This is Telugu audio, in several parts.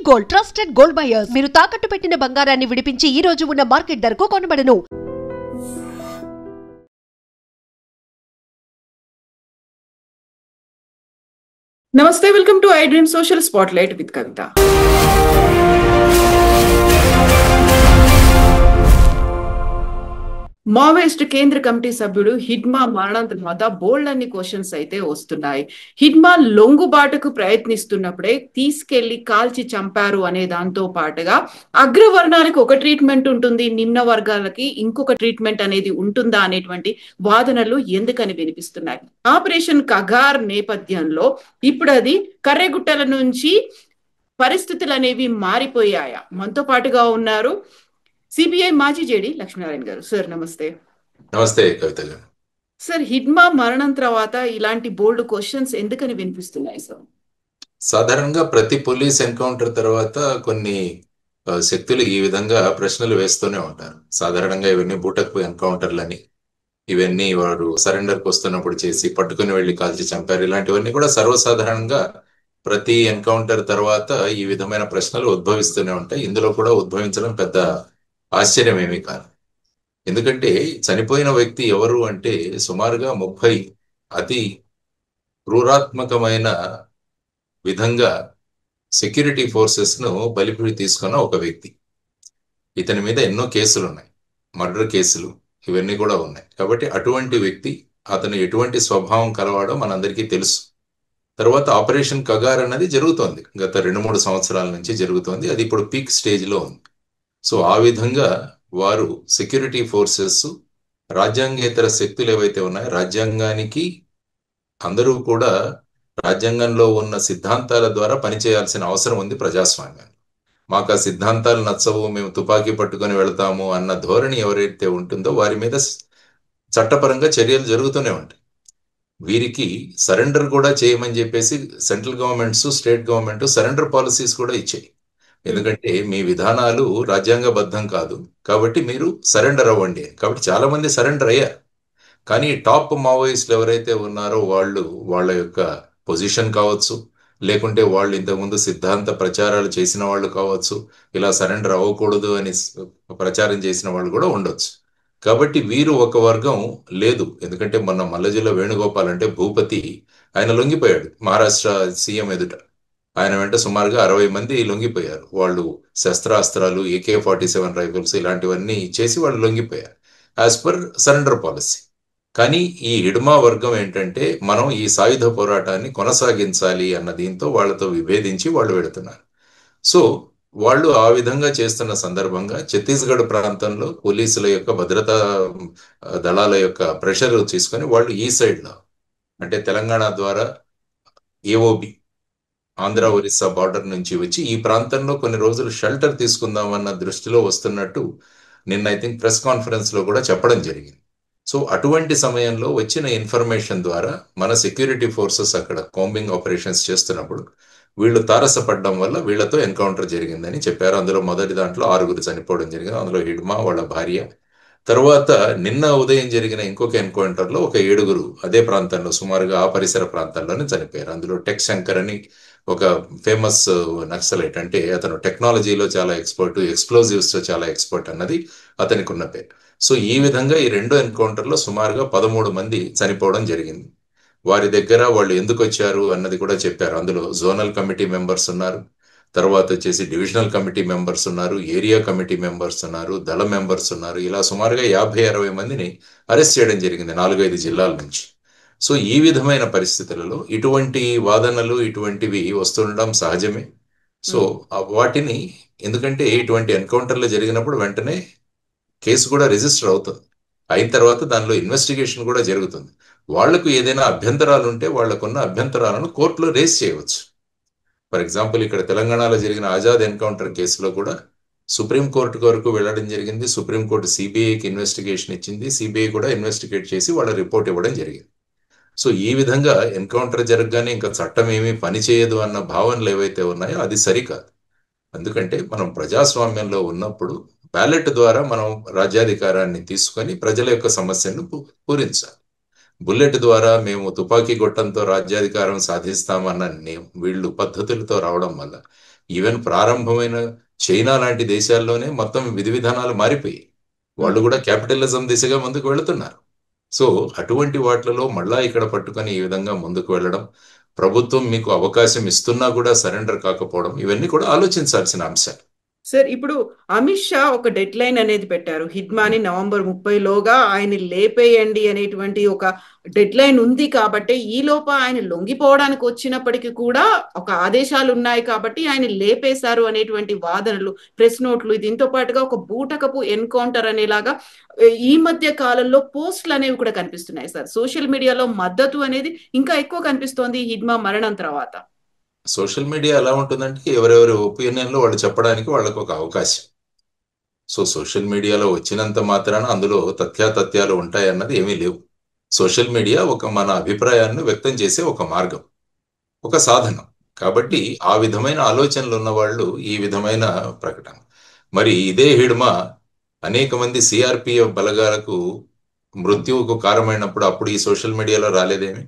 Gold, trusted gold buyers. మీరు తాకట్టు పెట్టిన బంగారాన్ని విడిపించి ఈ రోజు ఉన్న మార్కెట్ ధరకు కొనబడను. నమస్తే, welcome to I dream social spotlight with Kavitha. Maoist కేంద్ర కమిటీ సభ్యుడు హిడ్మా మరణం తర్వాత బోల్డ్ అన్ని క్వశ్చన్స్ అయితే వస్తున్నాయి. హిడ్మా లొంగుబాటుకు ప్రయత్నిస్తున్నప్పుడే తీసుకెళ్లి కాల్చి చంపారు అనే దాంతో పాటుగా అగ్రవర్ణానికి ఒక ట్రీట్మెంట్ ఉంటుంది, నిమ్న వర్గాలకి ఇంకొక ట్రీట్మెంట్ అనేది ఉంటుందా అనేటువంటి వాదనలు ఎందుకని వినిపిస్తున్నాయి. ఆపరేషన్ కగార్ నేపథ్యంలో ఇప్పుడు అది కర్రెగుట్టల నుంచి పరిస్థితులు అనేవి మారిపోయాయా? మనతో పాటుగా ఉన్నారు సిబిఐ మాజీ జేడీ లక్ష్మీనారాయణ గారు. సార్ నమస్తే. నమస్తే కవిత గారు. సార్, హిడ్మా మరణం తర్వాత ఇలాంటి బోల్డ్ క్వశ్చన్స్ ఎందుకని వినిపిస్తున్నాయి సార్? సాధారణంగా ప్రతి పోలీస్ ఎన్కౌంటర్ తర్వాత కొన్ని శక్తులు ఈ విధంగా ప్రశ్నలు వేస్తూనే ఉంటారు. సాధారణంగా ఇవన్నీ బూటకపు ఎన్కౌంటర్లని, ఇవన్నీ వారు సరెండర్కి వస్తున్నప్పుడు చేసి పట్టుకుని వెళ్ళి కాల్చి చంపారు, ఇలాంటివన్నీ కూడా సర్వసాధారణంగా ప్రతి ఎన్కౌంటర్ తర్వాత ఈ విధమైన ప్రశ్నలు ఉద్భవిస్తూనే ఉంటాయి. ఇందులో కూడా ఉద్భవించడం పెద్ద ఆశ్చర్యం ఏమీ కాదు. ఎందుకంటే చనిపోయిన వ్యక్తి ఎవరు అంటే సుమారుగా 30 అతి క్రూరాత్మకమైన విధంగా సెక్యూరిటీ ఫోర్సెస్ ను బలిపి తీసుకున్న ఒక వ్యక్తి. ఇతని మీద ఎన్నో కేసులు ఉన్నాయి, మర్డర్ కేసులు ఇవన్నీ కూడా ఉన్నాయి. కాబట్టి అటువంటి వ్యక్తి, అతను ఎటువంటి స్వభావం కలవాడో మనందరికీ తెలుసు. తర్వాత ఆపరేషన్ కగార్ అన్నది జరుగుతోంది, గత 2-3 సంవత్సరాల నుంచి జరుగుతోంది. అది ఇప్పుడు పీక్ స్టేజ్ లో ఉంది. సో ఆ విధంగా వారు సెక్యూరిటీ ఫోర్సెస్, రాజ్యాంగేతర శక్తులు ఏవైతే ఉన్నాయో, రాజ్యాంగానికి అందరూ కూడా రాజ్యాంగంలో ఉన్న సిద్ధాంతాల ద్వారా పనిచేయాల్సిన అవసరం ఉంది ప్రజాస్వామ్యం. మాకు ఆ సిద్ధాంతాలు నచ్చవు, మేము తుపాకీ పట్టుకొని వెళతాము అన్న ధోరణి ఎవరైతే ఉంటుందో వారి మీద చట్టపరంగా చర్యలు జరుగుతూనే ఉంటాయి. వీరికి సరెండర్ కూడా చేయమని చెప్పేసి central governments, state government surrender policies కూడా ఇచ్చాయి. ఎందుకంటే మీ విధానాలు రాజ్యాంగబద్ధం కాదు కాబట్టి మీరు సరెండర్ అవ్వండి. కాబట్టి చాలా మంది సరెండర్ అయ్యారు. కానీ టాప్ మావోయిస్టులు ఎవరైతే ఉన్నారో వాళ్ళు, వాళ్ళ యొక్క పొజిషన్ కావచ్చు, లేకుంటే వాళ్ళు ఇంతకుముందు సిద్ధాంత ప్రచారాలు చేసిన వాళ్ళు కావచ్చు, ఇలా సరెండర్ అవ్వకూడదు అని ప్రచారం చేసిన వాళ్ళు కూడా ఉండొచ్చు. కాబట్టి వీరు ఒక వర్గం లేదు. ఎందుకంటే మొన్న మల్లజిల్లా వేణుగోపాల్ అంటే భూపతి, ఆయన లొంగిపోయాడు మహారాష్ట్ర సీఎం ఎదుట. ఆయన వెంట సుమారుగా 60 మంది లొంగిపోయారు. వాళ్ళు శస్త్రాస్త్రాలు, AK-47 రైఫిల్స్ ఇలాంటివన్నీ చేసి వాళ్ళు లొంగిపోయారు యాజ్ పర్ సరెండర్ పాలసీ. కానీ ఈ హిడ్మా వర్గం ఏంటంటే మనం ఈ సాయుధ పోరాటాన్ని కొనసాగించాలి అన్న దీంతో వాళ్ళతో విభేదించి వాళ్ళు వెళుతున్నారు. సో వాళ్ళు ఆ విధంగా చేస్తున్న సందర్భంగా ఛత్తీస్గఢ్ ప్రాంతంలో పోలీసుల యొక్క భద్రతా దళాల యొక్క ప్రెషర్ తీసుకొని వాళ్ళు ఈ సైడ్లో అంటే తెలంగాణ ద్వారా AOB, ఆంధ్ర ఒరిస్సా బార్డర్ నుంచి వచ్చి ఈ ప్రాంతంలో కొన్ని రోజులు షెల్టర్ తీసుకుందామన్న దృష్టిలో వస్తున్నట్టు నిన్న ఐ థింక్ ప్రెస్ కాన్ఫరెన్స్ లో కూడా చెప్పడం జరిగింది. సో అటువంటి సమయంలో వచ్చిన ఇన్ఫర్మేషన్ ద్వారా మన సెక్యూరిటీ ఫోర్సెస్ అక్కడ కాంబింగ్ ఆపరేషన్స్ చేస్తున్నప్పుడు వీళ్ళు తారసపడడం వల్ల వీళ్ళతో ఎన్కౌంటర్ జరిగిందని చెప్పారు. అందులో మొదటి దాంట్లో 6 చనిపోవడం జరిగింది. అందులో హిడ్మా, వాళ్ళ భార్య. తర్వాత నిన్న ఉదయం జరిగిన ఇంకొక ఎన్కౌంటర్లో ఒక 7 అదే ప్రాంతంలో సుమారుగా ఆ పరిసర ప్రాంతాల్లోనే చనిపోయారు. అందులో టెక్ శంకర్ అని ఒక ఫేమస్ నక్సలైట్, అంటే అతను టెక్నాలజీలో చాలా ఎక్స్పర్ట్, ఎక్స్ప్లోజివ్స్ లో చాలా ఎక్స్పర్ట్ అన్నది అతనికి ఉన్న పేరు. సో ఈ విధంగా ఈ 2 ఎన్కౌంటర్లో సుమారుగా 13 మంది చనిపోవడం జరిగింది. వారి దగ్గర వాళ్ళు ఎందుకు వచ్చారు అన్నది కూడా చెప్పారు. అందులో జోనల్ కమిటీ మెంబర్స్ ఉన్నారు, తర్వాత వచ్చేసి డివిజనల్ కమిటీ మెంబర్స్ ఉన్నారు, ఏరియా కమిటీ మెంబర్స్ ఉన్నారు, దళ మెంబర్స్ ఉన్నారు. ఇలా సుమారుగా 50-60 మందిని అరెస్ట్ చేయడం జరిగింది 4-5 జిల్లాల నుంచి. సో ఈ విధమైన పరిస్థితులలో ఇటువంటి వాదనలు, ఇటువంటివి వస్తుండడం సహజమే. సో వాటిని, ఎందుకంటే ఇటువంటి ఎన్కౌంటర్లు జరిగినప్పుడు వెంటనే కేసు కూడా రిజిస్టర్ అవుతుంది. అయిన తర్వాత దానిలో ఇన్వెస్టిగేషన్ కూడా జరుగుతుంది. వాళ్లకు ఏదైనా అభ్యంతరాలు ఉంటే వాళ్లకున్న అభ్యంతరాలను కోర్టులో రేస్ చేయవచ్చు. ఫర్ ఎగ్జాంపుల్ ఇక్కడ తెలంగాణలో జరిగిన ఆజాద్ ఎన్కౌంటర్ కేసులో కూడా సుప్రీంకోర్టు వరకు వెళ్ళడం జరిగింది. సుప్రీంకోర్టు సిబిఐకి ఇన్వెస్టిగేషన్ ఇచ్చింది, సిబిఐ కూడా ఇన్వెస్టిగేట్ చేసి వాళ్ళ రిపోర్ట్ ఇవ్వడం జరిగింది. సో ఈ విధంగా ఎన్కౌంటర్ జరగగానే ఇంకా చట్టం ఏమీ పనిచేయదు అన్న భావనలు ఏవైతే ఉన్నాయో అది సరికాదు. ఎందుకంటే మనం ప్రజాస్వామ్యంలో ఉన్నప్పుడు బ్యాలెట్ ద్వారా మనం రాజ్యాధికారాన్ని తీసుకొని ప్రజల యొక్క సమస్యను పూరించాలి. బుల్లెట్ ద్వారా మేము తుపాకీ గొట్టంతో రాజ్యాధికారం సాధిస్తామన్న వీళ్ళు పద్ధతులతో రావడం వల్ల ఈవెన్ ప్రారంభమైన చైనా లాంటి దేశాల్లోనే మొత్తం విధి విధానాలు మారిపోయి వాళ్ళు కూడా క్యాపిటలిజం దిశగా ముందుకు వెళుతున్నారు. సో అటువంటి వాటిలలో మళ్ళా ఇక్కడ పట్టుకొని ఈ విధంగా ముందుకు వెళ్ళడం, ప్రభుత్వం మీకు అవకాశం ఇస్తున్నా కూడా సరెండర్ కాకపోవడం, ఇవన్నీ కూడా ఆలోచించాల్సిన అంశాలు. సార్, ఇప్పుడు అమిత్ షా ఒక డెడ్ లైన్ అనేది పెట్టారు. హిడ్మాని నవంబర్ 30లోగా ఆయన లేపేయండి అనేటువంటి ఒక డెడ్ లైన్ ఉంది కాబట్టి, ఈ లోప ఆయన లొంగిపోవడానికి వచ్చినప్పటికీ కూడా ఒక ఆదేశాలు ఉన్నాయి కాబట్టి ఆయన లేపేశారు అనేటువంటి వాదనలు, ప్రెస్ నోట్లు, దీంతో పాటుగా ఒక బూటకపు ఎన్కౌంటర్ అనేలాగా ఈ మధ్య కాలంలో పోస్టులు అనేవి కూడా కనిపిస్తున్నాయి సార్. సోషల్ మీడియాలో మద్దతు అనేది ఇంకా ఎక్కువ కనిపిస్తోంది హిడ్మా మరణం తర్వాత. సోషల్ మీడియా ఎలా ఉంటుందంటే ఎవరెవరి ఒపీనియన్లో వాళ్ళు చెప్పడానికి వాళ్ళకు ఒక అవకాశం. సో సోషల్ మీడియాలో వచ్చినంత మాత్రాన అందులో తథ్యాతథ్యాలు ఉంటాయన్నది ఏమీ లేవు. సోషల్ మీడియా ఒక మన అభిప్రాయాన్ని వ్యక్తం చేసే ఒక మార్గం, ఒక సాధనం. కాబట్టి ఆ విధమైన ఆలోచనలు ఉన్న వాళ్ళు ఈ విధమైన ప్రకటన. మరి ఇదే హిడ్మా అనేక మంది సిఆర్పిఎఫ్ బలగాలకు మృత్యువుకు కారణమైనప్పుడు అప్పుడు ఈ సోషల్ మీడియాలో రాలేదేమి?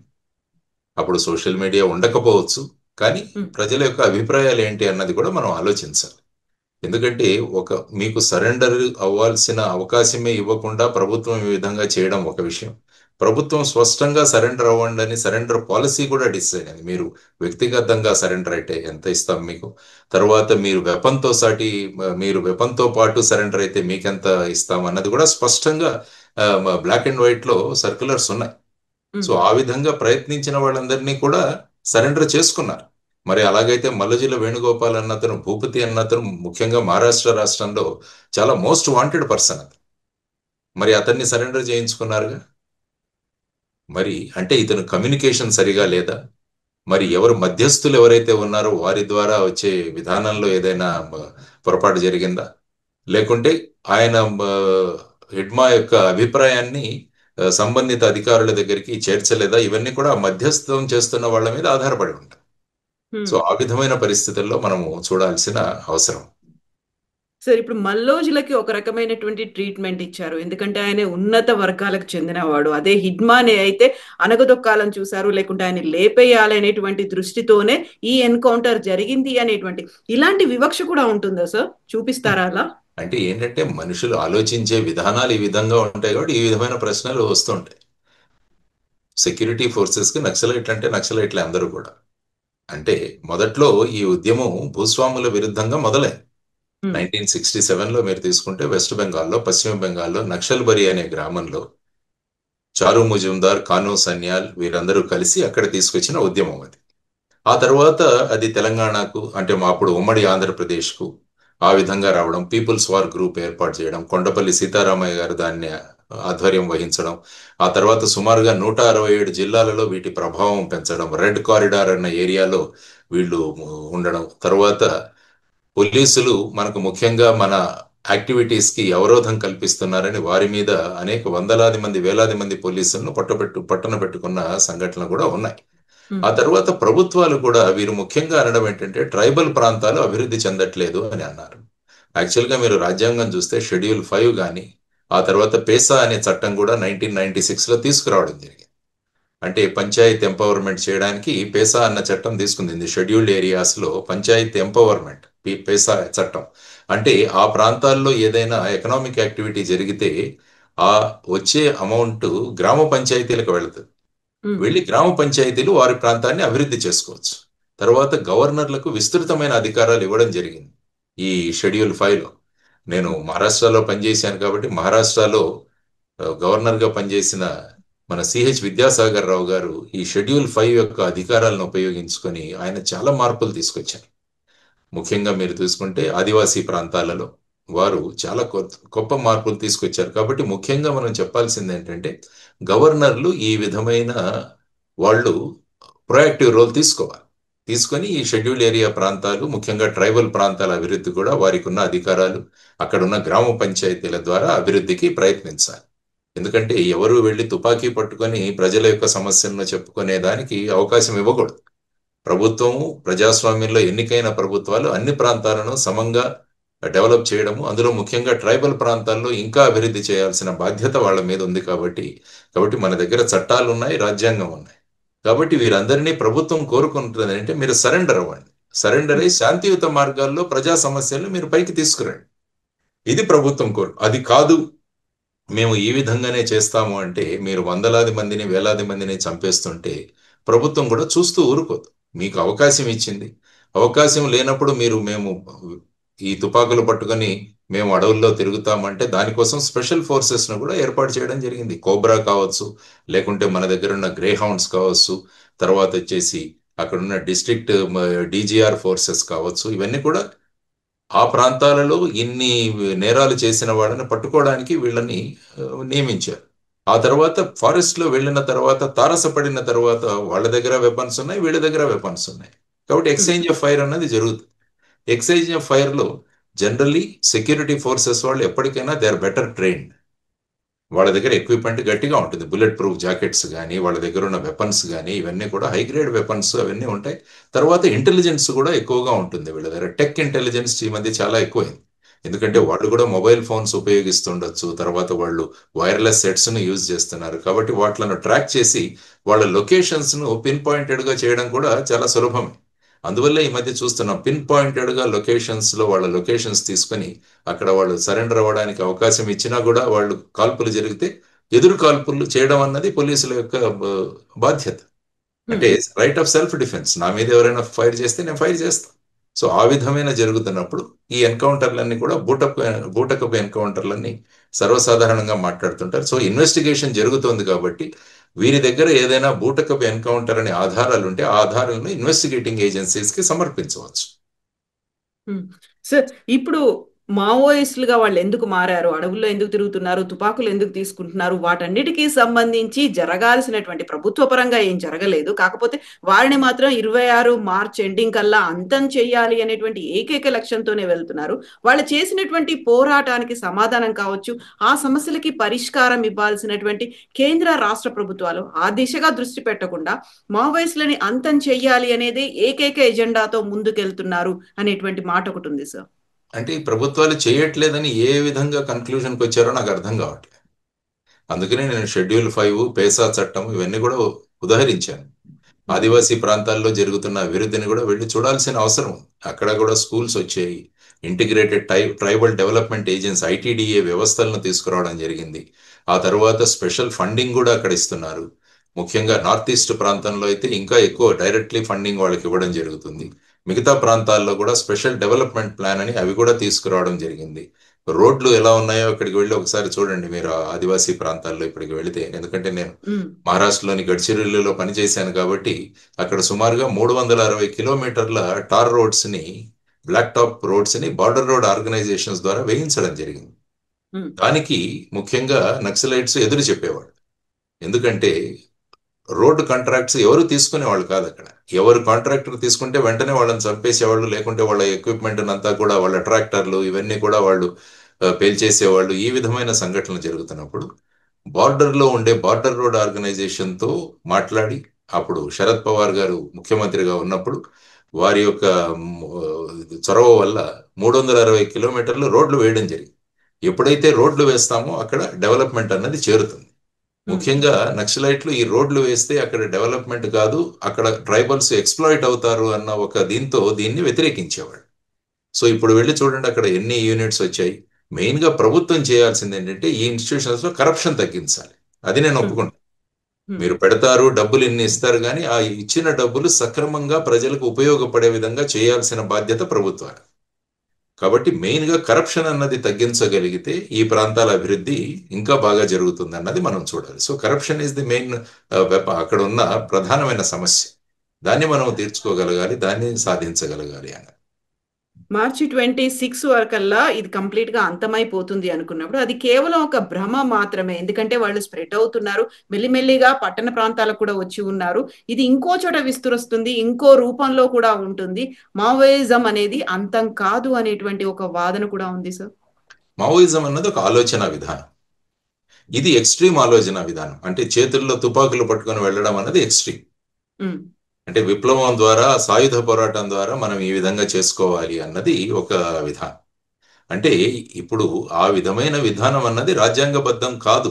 అప్పుడు సోషల్ మీడియా ఉండకపోవచ్చు, కానీ ప్రజల యొక్క అభిప్రాయాలు ఏంటి అన్నది కూడా మనం ఆలోచించాలి. ఎందుకంటే మీకు సరెండర్ అవ్వాల్సిన అవకాశమే ఇవ్వకుండా ప్రభుత్వం ఈ విధంగా చేయడం ఒక విషయం. ప్రభుత్వం స్పష్టంగా సరెండర్ అవ్వండి అని సరెండర్ పాలసీ కూడా డిసైడ్ అయింది. మీరు వ్యక్తిగతంగా సరెండర్ అయితే ఎంత ఇస్తాం మీకు, తర్వాత మీరు వెపన్తో పాటు సరెండర్ అయితే మీకెంత ఇస్తాం అన్నది కూడా స్పష్టంగా బ్లాక్ అండ్ వైట్ లో సర్క్యులర్స్ ఉన్నాయి. సో ఆ విధంగా ప్రయత్నించిన వాళ్ళందరినీ కూడా సరెండర్ చేసుకున్నారు. మరి అలాగైతే మల్లజిల వేణుగోపాల్ అన్నతను, భూపతి అన్నతను, ముఖ్యంగా మహారాష్ట్ర రాష్ట్రంలో చాలా మోస్ట్ వాంటెడ్ పర్సన్ అది. మరి అతన్ని సరెండర్ చేయించుకున్నారుగా. మరి అంటే ఇతను కమ్యూనికేషన్ సరిగా లేదా, మరి ఎవరు మధ్యస్థులు ఎవరైతే ఉన్నారో వారి ద్వారా వచ్చే విధానంలో ఏదైనా పొరపాటు జరిగిందా, లేకుంటే ఆయన హిడ్మా యొక్క అభిప్రాయాన్ని సంబంధిత అధికారుల దగ్గరికి చేర్చలేదా, ఇవన్నీ కూడా మధ్యస్థం చేస్తున్న వాళ్ళ మీద ఆధారపడి ఉంటాయి. సో ఆ విధమైన పరిస్థితుల్లో మనము చూడాల్సిన అవసరం. సార్, ఇప్పుడు మల్లోజులకి ఒక రకమైనటువంటి ట్రీట్మెంట్ ఇచ్చారు, ఎందుకంటే ఆయన ఉన్నత వర్గాలకు చెందినవాడు. అదే హిడ్మానే అయితే అనగదొక్కాలని చూశారు, లేకుంటే ఆయన లేపేయాలనేటువంటి దృష్టితోనే ఈ ఎన్కౌంటర్ జరిగింది అనేటువంటి ఇలాంటి వివక్ష కూడా ఉంటుందా సార్? చూపిస్తారా అలా? అంటే ఏంటంటే మనుషులు ఆలోచించే విధానాలు ఈ విధంగా ఉంటాయి కాబట్టి ఈ విధమైన ప్రశ్నలు వస్తుంటాయి. సెక్యూరిటీ ఫోర్సెస్ కి నక్సలైట్లు అంటే నక్సలైట్లే అందరూ కూడా. అంటే మొదట్లో ఈ ఉద్యమం భూస్వాముల విరుద్ధంగా మొదలైంది. 1967లో మీరు తీసుకుంటే వెస్ట్ బెంగాల్లో, పశ్చిమ బెంగాల్లో నక్షల్బరి అనే గ్రామంలో చారు ముజుందార్, కానూ సన్యాల్ వీరందరూ కలిసి అక్కడ తీసుకొచ్చిన ఉద్యమం అది. ఆ తర్వాత అది తెలంగాణకు, అంటే అప్పుడు ఉమ్మడి ఆంధ్రప్రదేశ్కు ఆ విధంగా రావడం, పీపుల్స్ వార్ గ్రూప్ ఏర్పాటు చేయడం, కొండపల్లి సీతారామయ్య గారు దాన్ని ఆధ్వర్యం వహించడం, ఆ తర్వాత సుమారుగా 167 జిల్లాలలో వీటి ప్రభావం పెంచడం, రెడ్ కారిడార్ అన్న ఏరియాలో వీళ్ళు ఉండడం, తర్వాత పోలీసులు మనకు ముఖ్యంగా మన యాక్టివిటీస్ కి అవరోధం కల్పిస్తున్నారని వారి మీద అనేక వందలాది మంది, వేలాది మంది పోలీసులను పట్టణ పెట్టుకున్న సంఘటనలు కూడా ఉన్నాయి. ఆ తర్వాత ప్రభుత్వాలు కూడా వీరు ముఖ్యంగా అనడం ఏంటంటే ట్రైబల్ ప్రాంతాలు అభివృద్ధి చెందట్లేదు అని అన్నారు. యాక్చువల్గా మీరు రాజ్యాంగం చూస్తే షెడ్యూల్ 5 కానీ, ఆ తర్వాత పేసా అనే చట్టం కూడా 1996లో తీసుకురావడం జరిగింది. అంటే పంచాయత్ ఎంపవర్మెంట్ చేయడానికి పేసా అన్న చట్టం తీసుకుంది. షెడ్యూల్డ్ ఏరియాస్ లో పంచాయత్ ఎంపవర్మెంట్, పేసా చట్టం అంటే ఆ ప్రాంతాల్లో ఏదైనా ఎకనామిక్ యాక్టివిటీ జరిగితే ఆ వచ్చే అమౌంట్ గ్రామ పంచాయతీలకు వెళుతుంది. వెళ్ళి గ్రామ పంచాయతీలు వారి ప్రాంతాన్ని అభివృద్ధి చేసుకోవచ్చు. తర్వాత గవర్నర్లకు విస్తృతమైన అధికారాలు ఇవ్వడం జరిగింది ఈ షెడ్యూల్ 5లో. నేను మహారాష్ట్రలో పనిచేశాను కాబట్టి మహారాష్ట్రలో గవర్నర్గా పనిచేసిన మన సిహెచ్ విద్యాసాగర్ రావు గారు ఈ షెడ్యూల్ 5 యొక్క అధికారాలను ఉపయోగించుకొని ఆయన చాలా మార్పులు తీసుకొచ్చారు. ముఖ్యంగా మీరు చూసుకుంటే ఆదివాసీ ప్రాంతాలలో వారు చాలా గొప్ప మార్పులు తీసుకొచ్చారు. కాబట్టి ముఖ్యంగా మనం చెప్పాల్సింది ఏంటంటే గవర్నర్లు ఈ విధమైన వాళ్ళు ప్రొయాక్టివ్ రోల్ తీసుకొని ఈ షెడ్యూల్ ఏరియా ప్రాంతాలు, ముఖ్యంగా ట్రైబల్ ప్రాంతాల అభివృద్ధి కూడా వారికి ఉన్న అధికారాలు, అక్కడున్న గ్రామ పంచాయతీల ద్వారా అభివృద్ధికి ప్రయత్నించాలి. ఎందుకంటే ఎవరు వెళ్ళి తుపాకీ పట్టుకొని ప్రజల యొక్క సమస్యలను చెప్పుకునే దానికి అవకాశం ఇవ్వకూడదు. ప్రభుత్వము, ప్రజాస్వామ్యంలో ఎన్నికైన ప్రభుత్వాలు అన్ని ప్రాంతాలను సమంగా డెవలప్ చేయడము, అందులో ముఖ్యంగా ట్రైబల్ ప్రాంతాల్లో ఇంకా అభివృద్ధి చేయాల్సిన బాధ్యత వాళ్ళ మీద ఉంది. కాబట్టి మన దగ్గర చట్టాలు ఉన్నాయి, రాజ్యాంగం ఉన్నాయి. కాబట్టి వీరందరినీ ప్రభుత్వం కోరుకుంటుంది అంటే మీరు సరెండర్ అవ్వండి. సరెండర్ అయి శాంతియుత మార్గాల్లో ప్రజా సమస్యలను మీరు పైకి తీసుకురండి. ఇది ప్రభుత్వం కోరు. అది కాదు మేము ఈ విధంగానే చేస్తాము అంటే మీరు వందలాది మందిని వేలాది మందిని చంపేస్తుంటే ప్రభుత్వం కూడా చూస్తూ ఊరుకోదు. మీకు అవకాశం ఇచ్చింది. అవకాశం లేనప్పుడు మేము ఈ తుపాకులు పట్టుకొని మేము అడవుల్లో తిరుగుతామంటే దానికోసం స్పెషల్ ఫోర్సెస్ ను కూడా ఏర్పాటు చేయడం జరిగింది. కోబ్రా కావచ్చు, లేకుంటే మన దగ్గర ఉన్న గ్రే హౌండ్స్ కావచ్చు, తర్వాత వచ్చేసి అక్కడున్న డిస్ట్రిక్ట్ డీజీఆర్ ఫోర్సెస్ కావచ్చు, ఇవన్నీ కూడా ఆ ప్రాంతాలలో ఇన్ని నేరాలు చేసిన వాళ్ళని పట్టుకోవడానికి వీళ్ళని నియమించారు. ఆ తర్వాత ఫారెస్ట్ లో వెళ్ళిన తర్వాత తారసపడిన తర్వాత వాళ్ళ దగ్గర వెపన్స్ ఉన్నాయి, వీళ్ళ దగ్గర వెపన్స్ ఉన్నాయి. కాబట్టి ఎక్స్చేంజ్ ఆఫ్ ఫైర్ అన్నది జరుగుతుంది. ఎక్స్చేంజ్ ఆఫ్ ఫైర్ లో జనరల్లీ సెక్యూరిటీ ఫోర్సెస్ వాళ్ళు ఎప్పటికైనా దే ఆర్ బెటర్ ట్రైన్డ్. వాళ్ళ దగ్గర ఎక్విప్మెంట్ గట్టిగా ఉంటుంది. బుల్లెట్ ప్రూఫ్ జాకెట్స్ కానీ, వాళ్ళ దగ్గర ఉన్న వెపన్స్ కానీ, ఇవన్నీ కూడా హై గ్రేడ్ వెపన్స్ అవన్నీ ఉంటాయి. తర్వాత ఇంటెలిజెన్స్ కూడా ఎక్కువగా ఉంటుంది వీళ్ళ దగ్గర. టెక్ ఇంటెలిజెన్స్ ఈ మధ్య చాలా ఎక్కువైంది. ఎందుకంటే వాళ్ళు కూడా మొబైల్ ఫోన్స్ ఉపయోగిస్తుండొచ్చు, తర్వాత వాళ్ళు వైర్లెస్ సెట్స్ ను యూజ్ చేస్తున్నారు. కాబట్టి వాటిలను ట్రాక్ చేసి వాళ్ళ లొకేషన్స్ ను పిన్ పాయింటెడ్ గా చేయడం కూడా చాలా సులభమే. అందువల్ల ఈ మధ్య చూస్తున్నాం పిన్ పాయింటెడ్ గా లొకేషన్స్ లో వాళ్ళ లొకేషన్స్ తీసుకొని అక్కడ వాళ్ళు సరెండర్ అవ్వడానికి అవకాశం ఇచ్చినా కూడా వాళ్ళు కాల్పులు జరిగితే ఎదురు కాల్పులు చేయడం అన్నది పోలీసుల యొక్క బాధ్యత. అంటే రైట్ ఆఫ్ సెల్ఫ్ డిఫెన్స్. నా మీద ఎవరైనా ఫైర్ చేస్తే నేను ఫైర్ చేస్తాను. సో ఆ విధమైన జరుగుతున్నప్పుడు ఈ ఎన్కౌంటర్లన్నీ కూడా బూటకపు ఎన్కౌంటర్లన్నీ సర్వసాధారణంగా మాట్లాడుతుంటారు. సో ఇన్వెస్టిగేషన్ జరుగుతోంది కాబట్టి వీరి దగ్గర ఏదైనా బూటకపు ఎన్కౌంటర్ అనే ఆధారాలు ఉంటే ఆ ఆధారాలను ఇన్వెస్టిగేటింగ్ ఏజెన్సీస్ కి సమర్పించవచ్చు. సార్, ఇప్పుడు మావోయిస్టులుగా వాళ్ళు ఎందుకు మారారు, అడవుల్లో ఎందుకు తిరుగుతున్నారు, తుపాకులు ఎందుకు తీసుకుంటున్నారు, వాటన్నిటికీ సంబంధించి జరగాల్సినటువంటి ప్రభుత్వ పరంగా ఏం జరగలేదు. కాకపోతే వారిని మాత్రం 26 మార్చ్ ఎండింగ్ కల్లా అంతం చెయ్యాలి అనేటువంటి ఏకైక లక్ష్యంతోనే వెళ్తున్నారు. వాళ్ళు చేసినటువంటి పోరాటానికి సమాధానం కావచ్చు, ఆ సమస్యలకి పరిష్కారం ఇవ్వాల్సినటువంటి కేంద్ర రాష్ట్ర ప్రభుత్వాలు ఆ దిశగా దృష్టి పెట్టకుండా మావోయిస్టులని అంతం చెయ్యాలి అనేది ఏకైక ఎజెండాతో ముందుకెళ్తున్నారు అనేటువంటి మాట ఒకటి ఉంది సార్. అంటే ఈ ప్రభుత్వాలు చేయట్లేదని ఏ విధంగా కన్క్లూజన్కి వచ్చారో నాకు అర్థం కావట్లేదు. అందుకనే నేను షెడ్యూల్ 5, పేసా చట్టం ఇవన్నీ కూడా ఉదహరించాను. ఆదివాసీ ప్రాంతాల్లో జరుగుతున్న అభివృద్ధిని కూడా వెళ్ళి చూడాల్సిన అవసరం. అక్కడ కూడా స్కూల్స్ వచ్చాయి. Integrated tribal development agency ITDA వ్యవస్థలను తీసుకురావడం జరిగింది. ఆ తర్వాత స్పెషల్ ఫండింగ్ కూడా అక్కడ ఇస్తున్నారు. ముఖ్యంగా నార్త్ ఈస్ట్ ప్రాంతంలో అయితే ఇంకా ఎక్కువ డైరెక్ట్లీ ఫండింగ్ వాళ్ళకి ఇవ్వడం జరుగుతుంది. మిగతా ప్రాంతాల్లో కూడా స్పెషల్ డెవలప్మెంట్ ప్లాన్ అని అవి కూడా తీసుకురావడం జరిగింది. రోడ్లు ఎలా ఉన్నాయో అక్కడికి వెళ్ళి ఒకసారి చూడండి మీరు ఆదివాసీ ప్రాంతాల్లో ఇప్పటికి వెళితే. ఎందుకంటే నేను మహారాష్ట్రలోని గడ్చిరోలిలో పనిచేశాను కాబట్టి అక్కడ సుమారుగా 360 కిలోమీటర్ల టార్ రోడ్స్ ని, బ్లాక్ టాప్ రోడ్స్ ని బార్డర్ రోడ్ ఆర్గనైజేషన్స్ ద్వారా వేయించడం జరిగింది. దానికి ముఖ్యంగా నక్సలైట్స్ ఎదురు చెప్పేవాడు. ఎందుకంటే రోడ్డు కాంట్రాక్ట్స్ ఎవరు తీసుకునేవాళ్ళు కాదు. అక్కడ ఎవరు కాంట్రాక్టర్ తీసుకుంటే వెంటనే వాళ్ళని చంపేసేవాళ్ళు, లేకుంటే వాళ్ళ ఎక్విప్మెంట్ అంతా కూడా, వాళ్ళ ట్రాక్టర్లు ఇవన్నీ కూడా వాళ్ళు పేల్చేసేవాళ్ళు. ఈ విధమైన సంఘటనలు జరుగుతున్నప్పుడు బార్డర్లో ఉండే బార్డర్ రోడ్ ఆర్గనైజేషన్తో మాట్లాడి, అప్పుడు శరద్ పవార్ గారు ముఖ్యమంత్రిగా ఉన్నప్పుడు వారి యొక్క చొరవ వల్ల 360 కిలోమీటర్లు రోడ్లు వేయడం జరిగింది. ఎప్పుడైతే రోడ్లు వేస్తామో అక్కడ డెవలప్మెంట్ అన్నది చేరుతుంది. ముఖ్యంగా నక్సలైట్లు ఈ రోడ్లు వేస్తే అక్కడ డెవలప్మెంట్ కాదు, అక్కడ ట్రైబల్స్ ఎక్స్ప్లాయిట్ అవుతారు అన్న ఒక దీంతో దీన్ని వ్యతిరేకించేవాడు. సో ఇప్పుడు వెళ్ళి చూడండి అక్కడ ఎన్ని యూనిట్స్ వచ్చాయి. మెయిన్ గా ప్రభుత్వం చేయాల్సింది ఏంటంటే ఈ ఇన్స్టిట్యూషన్స్ లో కరప్షన్ తగ్గించాలి. అది నేను ఒప్పుకుంటాను. మీరు పెడతారు, డబ్బులు ఇన్ని ఇస్తారు, కానీ ఆ ఇచ్చిన డబ్బులు సక్రమంగా ప్రజలకు ఉపయోగపడే విధంగా చేయాల్సిన బాధ్యత ప్రభుత్వాలు. కాబట్టి మెయిన్ గా కరప్షన్ అన్నది తగ్గించగలిగితే ఈ ప్రాంతాల అభివృద్ధి ఇంకా బాగా జరుగుతుంది అన్నది మనం చూడాలి. So corruption is the main అక్కడ ఉన్న ప్రధానమైన సమస్య. దాన్ని మనం తీర్చుకోగలగాలి, దాన్ని సాధించగలగాలి అన్నది. మార్చి 26 వరకల్లా ఇది కంప్లీట్ గా అంతమైపోతుంది అనుకున్నప్పుడు అది కేవలం ఒక భ్రమ మాత్రమే. ఎందుకంటే వాళ్ళు స్ప్రెడ్ అవుతున్నారు, మెల్లిమెల్లిగా పట్టణ ప్రాంతాలకు కూడా వచ్చి ఉన్నారు. ఇది ఇంకో చోట విస్తరిస్తుంది, ఇంకో రూపంలో కూడా ఉంటుంది. మావోయిజం అనేది అంతం కాదు అనేటువంటి ఒక వాదన కూడా ఉంది సార్. మావోయిజం అన్నది ఒక ఆలోచన విధానం. ఇది ఎక్స్ట్రీమ్ ఆలోచన విధానం. అంటే చేతుల్లో తుపాకులు పట్టుకొని వెళ్ళడం అన్నది ఎక్స్ట్రీమ్. అంటే విప్లవం ద్వారా, సాయుధ పోరాటం ద్వారా మనం ఈ విధంగా చేసుకోవాలి అన్నది ఒక విధానం. అంటే ఇప్పుడు ఆ విధమైన విధానం అన్నది రాజ్యాంగబద్ధం కాదు,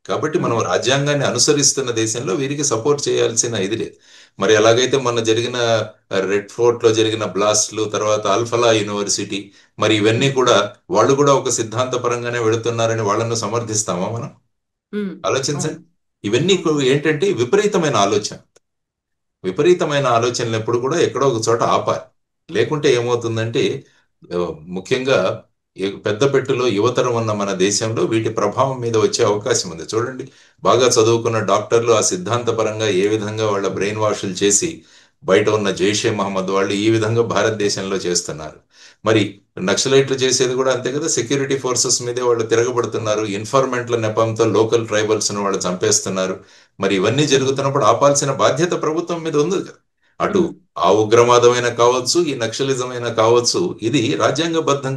కాబట్టి మనం రాజ్యాంగాన్ని అనుసరిస్తున్న దేశంలో వీరికి సపోర్ట్ చేయాల్సిన ఇది లేదు. మరి ఎలాగైతే మొన్న జరిగిన రెడ్ ఫోర్ట్ లో జరిగిన బ్లాస్ట్లు, తర్వాత అల్ఫలా యూనివర్సిటీ, మరి ఇవన్నీ కూడా వాళ్ళు కూడా ఒక సిద్ధాంతపరంగానే వెళుతున్నారని వాళ్ళను సమర్థిస్తామా మనం? ఆలోచించండి. ఇవన్నీ ఏంటంటే విపరీతమైన ఆలోచన. విపరీతమైన ఆలోచనలు ఎప్పుడు కూడా ఎక్కడో ఒక చోట ఆపాలి. లేకుంటే ఏమవుతుందంటే ముఖ్యంగా పెద్ద పెట్టులో యువతరం ఉన్న మన దేశంలో వీటి ప్రభావం మీద వచ్చే అవకాశం ఉంది. చూడండి, బాగా చదువుకున్న డాక్టర్లు ఆ సిద్ధాంతపరంగా ఏ విధంగా వాళ్ళ బ్రెయిన్ వాషులు చేసి బయట ఉన్న జైషే మహమ్మద్ వాళ్ళు ఈ విధంగా భారతదేశంలో చేస్తున్నారు. మరి నక్సలైట్లు చేసేది కూడా అంతే కదా, సెక్యూరిటీ ఫోర్సెస్ మీదే వాళ్ళు తిరగబడుతున్నారు. ఇన్ఫార్మెంట్ల నెపంతో లోకల్ ట్రైబల్స్ ను వాళ్ళు చంపేస్తున్నారు. మరి ఇవన్నీ జరుగుతున్నప్పుడు ఆపాల్సిన బాధ్యత ప్రభుత్వం మీద ఉంది కదా. అటు ఆ ఉగ్రవాదమైన కావచ్చు, ఈ నక్సలిజం అయినా కావచ్చు, ఇది రాజ్యాంగబద్ధం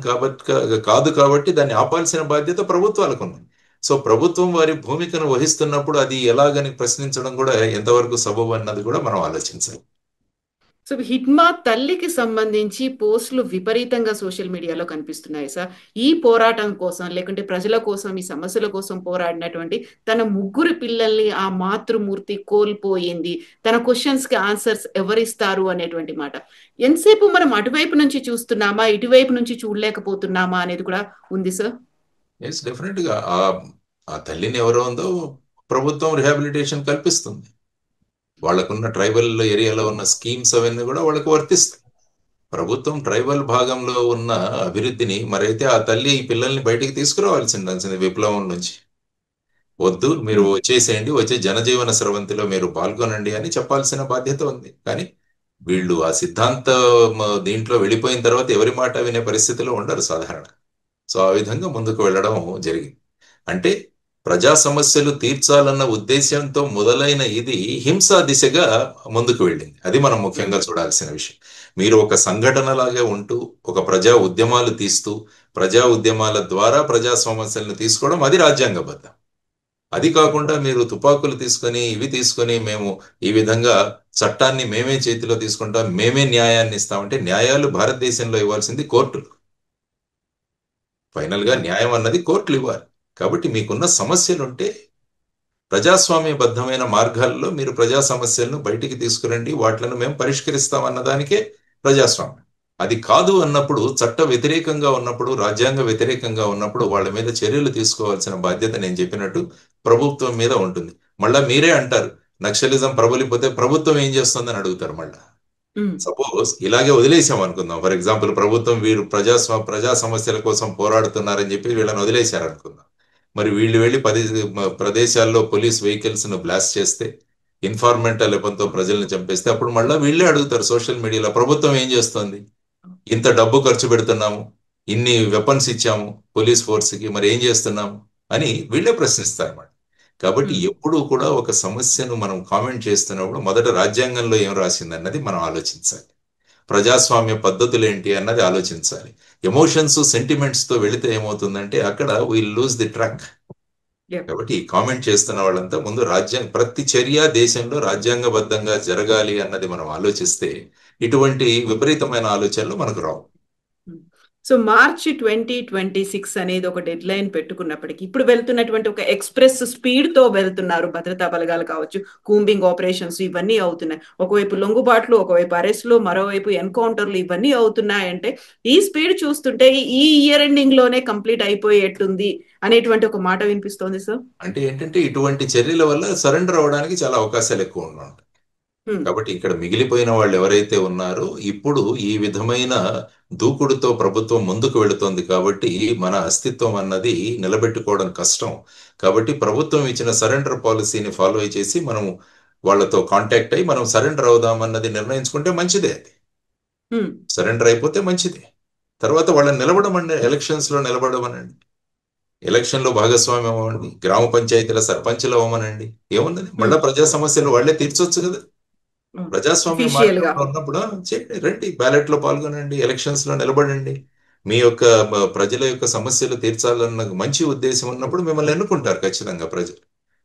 కాదు కాబట్టి దాన్ని ఆపాల్సిన బాధ్యత ప్రభుత్వాలకు ఉంది. సో ప్రభుత్వం వారి భూమికను వహిస్తున్నప్పుడు అది ఎలాగని ప్రశ్నించడం కూడా ఎంతవరకు సబబు అన్నది కూడా మనం ఆలోచించాలి. సో హిడ్మా తల్లికి సంబంధించి పోస్టులు విపరీతంగా సోషల్ మీడియాలో కనిపిస్తున్నాయి సార్. ఈ పోరాటం కోసం, లేకుంటే ప్రజల కోసం, ఈ సమస్యల కోసం పోరాడినటువంటి తన ముగ్గురు పిల్లల్ని ఆ మాతృమూర్తి కోల్పోయింది. తన క్వశ్చన్స్ కి ఆన్సర్స్ ఎవరిస్తారు అనేటువంటి మాట. ఎంతసేపు మనం అటువైపు నుంచి చూస్తున్నామా, ఇటువైపు నుంచి చూడలేకపోతున్నామా అనేది కూడా ఉంది సార్. ఎస్, డెఫినెట్ గా ఆ తల్లిని ఎవరో ఉందో ప్రభుత్వం రిహాబిలిటేషన్ కల్పిస్తుంది. వాళ్ళకున్న ట్రైబల్ ఏరియాలో ఉన్న స్కీమ్స్ అవన్నీ కూడా వాళ్ళకు వర్తిస్తాయి. ప్రభుత్వం ట్రైబల్ భాగంలో ఉన్న అభివృద్ధిని మరైతే ఆ తల్లి ఈ పిల్లల్ని బయటికి తీసుకురావాల్సింది విప్లవం నుంచి. వద్దు, మీరు వచ్చేసేయండి, వచ్చే జనజీవన స్రవంతిలో మీరు పాల్గొనండి అని చెప్పాల్సిన బాధ్యత ఉంది. కానీ వీళ్ళు ఆ సిద్ధాంత దీంట్లో వెళ్ళిపోయిన తర్వాత ఎవరి మాట వినే పరిస్థితిలో ఉండరు సాధారణ. సో ఆ విధంగా ముందుకు వెళ్ళడం జరిగింది. అంటే ప్రజా సమస్యలు తీర్చాలన్న ఉద్దేశంతో మొదలైన ఇది హింసా దిశగా ముందుకు వెళ్ళింది. అది మనం ముఖ్యంగా చూడాల్సిన విషయం. మీరు ఒక సంఘటనలాగే ఉంటూ ఒక ప్రజా ఉద్యమాలు తీస్తూ ప్రజా ఉద్యమాల ద్వారా ప్రజా సమస్యలను తీసుకోవడం అది రాజ్యాంగబద్ధం. అది కాకుండా మీరు తుపాకులు తీసుకొని ఇవి తీసుకొని మేము ఈ విధంగా చట్టాన్ని మేమే చేతిలో తీసుకుంటాం, మేమే న్యాయాన్ని ఇస్తామంటే న్యాయాలు భారతదేశంలో ఇవ్వాల్సింది కోర్టులు. ఫైనల్ గా న్యాయం అన్నది కోర్టులు ఇవ్వాలి. కాబట్టి మీకున్న సమస్యలుంటే ప్రజాస్వామ్యబద్ధమైన మార్గాల్లో మీరు ప్రజా సమస్యలను బయటికి తీసుకురండి, వాటిలను మేము పరిష్కరిస్తాం అన్నదానికే ప్రజాస్వామ్యం. అది కాదు అన్నప్పుడు, చట్ట వ్యతిరేకంగా ఉన్నప్పుడు, రాజ్యాంగ వ్యతిరేకంగా ఉన్నప్పుడు వాళ్ళ మీద చర్యలు తీసుకోవాల్సిన బాధ్యత నేను చెప్పినట్టు ప్రభుత్వం మీద ఉంటుంది. మళ్ళా మీరే అంటారు నక్సలిజం ప్రబలిపోతే ప్రభుత్వం ఏం చేస్తుందని అడుగుతారు. మళ్ళా సపోజ్ ఇలాగే వదిలేసాం అనుకుందాం. ఫర్ ఎగ్జాంపుల్ ప్రభుత్వం వీరు ప్రజా సమస్యల కోసం పోరాడుతున్నారని చెప్పి వీళ్ళని వదిలేశారు అనుకుందాం. మరి వీళ్ళు వెళ్ళి 10 ప్రదేశాల్లో పోలీస్ వెహికల్స్ ను బ్లాస్ట్ చేస్తే, ఇన్ఫార్మెంట్ లేపంతో ప్రజల్ని చంపేస్తే, అప్పుడు మళ్ళీ వీళ్ళే అడుగుతారు సోషల్ మీడియాలో ప్రభుత్వం ఏం చేస్తుంది, ఇంత డబ్బు ఖర్చు పెడుతున్నాము, ఇన్ని వెపన్స్ ఇచ్చాము పోలీస్ ఫోర్స్ కి, మరి ఏం చేస్తున్నాము అని వీళ్ళే ప్రశ్నిస్తారు అన్నమాట. కాబట్టి ఎప్పుడూ కూడా ఒక సమస్యను మనం కామెంట్ చేస్తున్నప్పుడు మొదట రాజ్యాంగంలో ఏం రాసింది అన్నది మనం ఆలోచించాలి. ప్రజాస్వామ్య పద్ధతులు ఏంటి అన్నది ఆలోచించాలి. ఎమోషన్స్, సెంటిమెంట్స్ తో వెళితే ఏమవుతుందంటే అక్కడ విల్ లూజ్ ది ట్రాక్. కాబట్టి కామెంట్ చేస్తున్న వాళ్ళంతా ముందు ప్రతి చర్య దేశంలో రాజ్యాంగబద్ధంగా జరగాలి అన్నది మనం ఆలోచిస్తే ఇటువంటి విపరీతమైన ఆలోచనలు మనకు రావు. సో మార్చి 2026 అనేది ఒక డెడ్ లైన్ పెట్టుకున్నప్పటికీ ఇప్పుడు వెళ్తున్నటువంటి ఒక ఎక్స్ప్రెస్ స్పీడ్ తో వెళ్తున్నారు. భద్రతా బలగాలు కావచ్చు, కూంబింగ్ ఆపరేషన్స్ ఇవన్నీ అవుతున్నాయి. ఒకవైపు లొంగుబాట్లు, ఒకవైపు అరెస్టులు, మరోవైపు ఎన్కౌంటర్లు ఇవన్నీ అవుతున్నాయంటే ఈ స్పీడ్ చూస్తుంటే ఈ ఇయర్ ఎండింగ్ లోనే కంప్లీట్ అయిపోయేట్టుంది అనేటువంటి ఒక మాట వినిపిస్తోంది సార్. అంటే ఏంటంటే ఇటువంటి చర్యల వల్ల సరెండర్ అవడానికి చాలా అవకాశాలు ఎక్కువ ఉన్నాయి. కాబట్టి ఇక్కడ మిగిలిపోయిన వాళ్ళు ఎవరైతే ఉన్నారో ఇప్పుడు ఈ విధమైన దూకుడుతో ప్రభుత్వం ముందుకు వెళుతోంది. కాబట్టి మన అస్తిత్వం అన్నది నిలబెట్టుకోవడం కష్టం. కాబట్టి ప్రభుత్వం ఇచ్చిన సరెండర్ పాలసీని ఫాలో చేసి మనం వాళ్ళతో కాంటాక్ట్ అయ్యి మనం సరెండర్ అవుదామన్నది నిర్ణయించుకుంటే మంచిదే. అది సరెండర్ అయిపోతే మంచిదే. తర్వాత వాళ్ళని నిలబడమని, ఎలక్షన్స్ లో నిలబడమనండి, ఎలక్షన్ లో భాగస్వామ్యం అవ్వండి, గ్రామ పంచాయతీల సర్పంచ్లు అవ్వమనండి, ఏమున్నది, మళ్ళా ప్రజా సమస్యలు వాళ్లే తీర్చొచ్చు కదా. ప్రజాస్వామ్య మార్గంలో ఉన్నప్పుడు రండి, బ్యాలెట్ లో పాల్గొనండి, ఎలక్షన్స్ లో నిలబడండి. మీ యొక్క ప్రజల యొక్క సమస్యలు తీర్చాలన్న మంచి ఉద్దేశం ఉన్నప్పుడు మిమ్మల్ని ఎన్నుకుంటారు ఖచ్చితంగా ప్రజలు.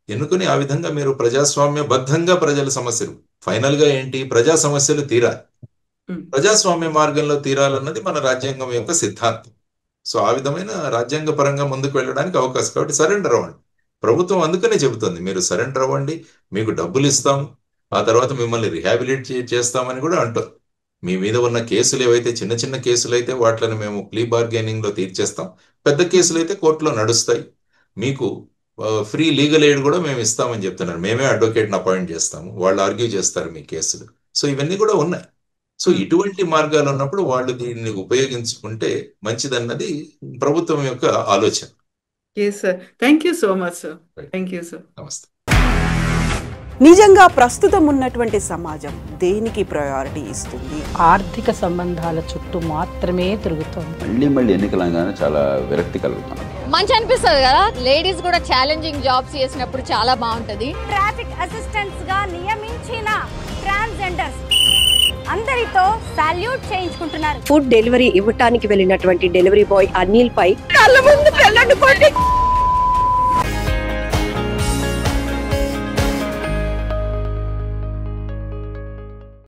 ఎన్నుకుని ఆ విధంగా మీరు ప్రజాస్వామ్య బద్ధంగా ప్రజల సమస్యలు, ఫైనల్ గా ఏంటి, ప్రజా సమస్యలు తీరాలి, ప్రజాస్వామ్య మార్గంలో తీరాలన్నది మన రాజ్యాంగం యొక్క సిద్ధాంతం. సో ఆ విధమైన రాజ్యాంగ పరంగా ముందుకు వెళ్ళడానికి అవకాశం. కాబట్టి సరెండర్ అవ్వండి. ప్రభుత్వం అందుకనే చెబుతుంది, మీరు సరెండర్ అవ్వండి, మీకు డబ్బులు ఇస్తాం, ఆ తర్వాత మిమ్మల్ని రిహాబిలిట్ చేస్తామని కూడా అంటారు. మీ మీద ఉన్న కేసులు ఏవైతే చిన్న చిన్న కేసులు అయితే వాటిని మేము ప్లీ బార్గెనింగ్ లో తీర్చేస్తాం, పెద్ద కేసులు అయితే కోర్టులో నడుస్తాయి, మీకు ఫ్రీ లీగల్ ఎయిడ్ కూడా మేము ఇస్తామని చెప్తున్నారు. మేమే అడ్వకేట్ని అపాయింట్ చేస్తాము, వాళ్ళు ఆర్గ్యూ చేస్తారు మీ కేసులు. సో ఇవన్నీ కూడా ఉన్నాయి. సో ఇటువంటి మార్గాలు ఉన్నప్పుడు వాళ్ళు దీన్ని ఉపయోగించుకుంటే మంచిదన్నది ప్రభుత్వం యొక్క ఆలోచన. Thank you so much sir. Thank you sir. నమస్తే. నిజంగా ప్రస్తుతం ఉన్నటువంటి సమాజం దేనికి ప్రయారిటీ ఇస్తుంది? ఆర్థిక సంబంధాల చుట్టూ మాత్రమే తిరుగుతుంది. మళ్ళీ ఎన్నికలంగానే చాలా విరక్తి కలుగుతాం. మంచి అనిపిస్తుంది కదా, లేడీస్ కూడా ఛాలెంజింగ్ జాబ్స్ చేసినప్పుడు చాలా బాగుంటది. ట్రాఫిక్ అసిస్టెంట్స్ గా నియమించిన ట్రాన్స్జెండర్స్ అందరితో సాల్యూట్ చేయించుకుంటున్నారు. ఫుడ్ డెలివరీ ఇవ్వటానికి వెళ్ళినటువంటి డెలివరీ బాయ్ అనిల్ పై కళ్ళ ముందు